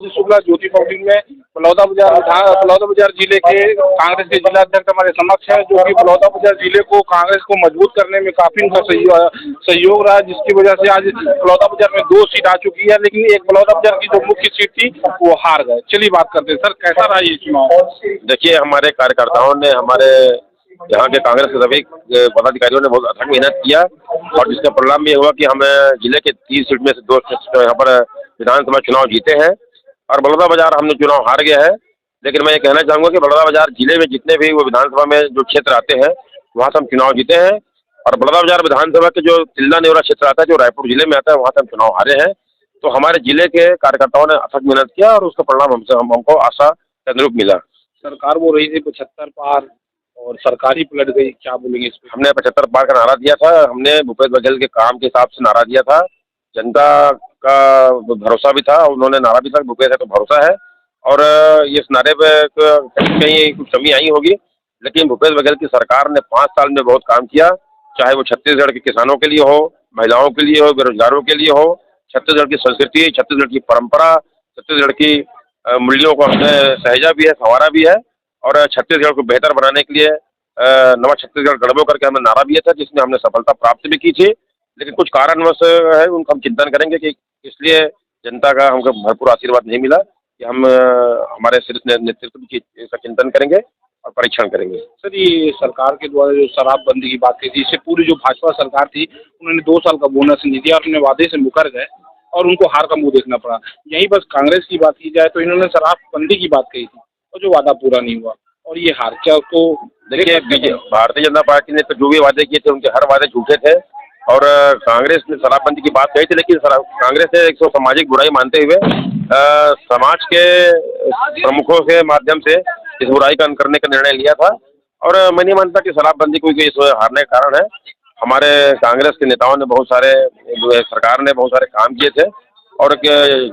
शुक्ला ज्योति public में बलौदाबाजार जिले के कांग्रेस के जिला अध्यक्ष हमारे समक्ष है, जो कि बलौदाबाजार जिले को कांग्रेस को मजबूत करने में काफी उनका सहयोग रहा, जिसकी वजह से आज बलौदाबाजार में 2 सीट आ चुकी है, लेकिन एक बलौदाबाजार की जो मुख्य सीट थी वो हार गए। चलिए बात करते हैं, सर कैसा रहा ये चुनाव? देखिए, हमारे कार्यकर्ताओं ने, हमारे यहाँ के कांग्रेस के सभी पदाधिकारियों ने बहुत अथक मेहनत किया और जिसका परिणाम ये हुआ कि हम जिले के 30 सीट में से 2 सीट यहाँ पर विधानसभा चुनाव जीते हैं और बलौदाबाजार हमने चुनाव हार गया है। लेकिन मैं ये कहना चाहूँगा कि बलौदाबाजार जिले में जितने भी वो विधानसभा में जो क्षेत्र आते हैं वहाँ से हम चुनाव जीते हैं और बलौदाबाजार विधानसभा के जो तिल्ला नेवरा क्षेत्र आता है जो रायपुर जिले में आता है वहाँ से हम चुनाव हारे हैं। तो हमारे जिले के कार्यकर्ताओं ने अथक मेहनत किया और उसका परिणाम हमको आशा के अनुरूप मिला। सरकार वो रही थी 75 पार और सरकार ही पलट गई, क्या बोलेंगे इस पे? हमने 75 पार का नारा दिया था, हमने भूपेश बघेल के काम के हिसाब से नारा दिया था, जनता का भरोसा भी था, उन्होंने नारा भी था भूपेश है तो भरोसा है और इस नारे पे कहीं कुछ कमी आई होगी, लेकिन भूपेश बघेल की सरकार ने 5 साल में बहुत काम किया, चाहे वो छत्तीसगढ़ के किसानों के लिए हो, महिलाओं के लिए हो, बेरोजगारों के लिए हो, छत्तीसगढ़ की संस्कृति, छत्तीसगढ़ की परंपरा, छत्तीसगढ़ की मूल्यों को हमने सहेजा भी है, संवारा भी है और छत्तीसगढ़ को बेहतर बनाने के लिए नवा छत्तीसगढ़ गढ़बो करके हमने नारा दिया था, जिसमें हमने सफलता प्राप्त भी की थी। लेकिन कुछ कारणवश है, उनका हम चिंतन करेंगे कि इसलिए जनता का हमको भरपूर आशीर्वाद नहीं मिला कि हम हमारे शीर्ष नेतृत्व की इसका चिंतन करेंगे और परीक्षण करेंगे। सर ये सरकार के द्वारा जो शराबबंदी की बात की थी, इससे पूरी जो भाजपा सरकार थी उन्होंने 2 साल का बोनस नहीं दिया और अपने वादे से मुकर गए और उनको हार का मुंह देखना पड़ा। यहीं बस कांग्रेस की बात की जाए तो इन्होंने शराबबंदी की बात कही थी और जो वादा पूरा नहीं हुआ और ये हार। क्या तो देखिए, भारतीय जनता पार्टी ने तो जो भी वादे किए थे उनके हर वादे झूठे थे और कांग्रेस ने शराबबंदी की बात कही थी, लेकिन कांग्रेस ने एक सामाजिक बुराई मानते हुए समाज के प्रमुखों के माध्यम से इस बुराई का अंत करने का निर्णय लिया था और मैं नहीं मानता कि शराबबंदी कोई इस हारने का कारण है। हमारे कांग्रेस के नेताओं ने बहुत सारे, सरकार ने बहुत सारे काम किए थे और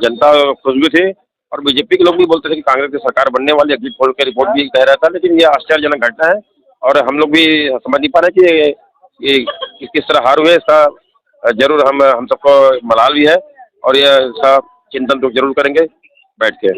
जनता खुश भी थी और बीजेपी के लोग भी बोलते थे कि कांग्रेस की सरकार बनने वाली, एग्जिट पोल की रिपोर्ट भी कह रहा था, लेकिन ये आश्चर्यजनक घटना है और हम लोग भी समझ नहीं पा रहे कि ये किस तरह हार हुए। इसका जरूर हम सबको मलाल भी है और ये इसका चिंतन तो जरूर करेंगे बैठ के।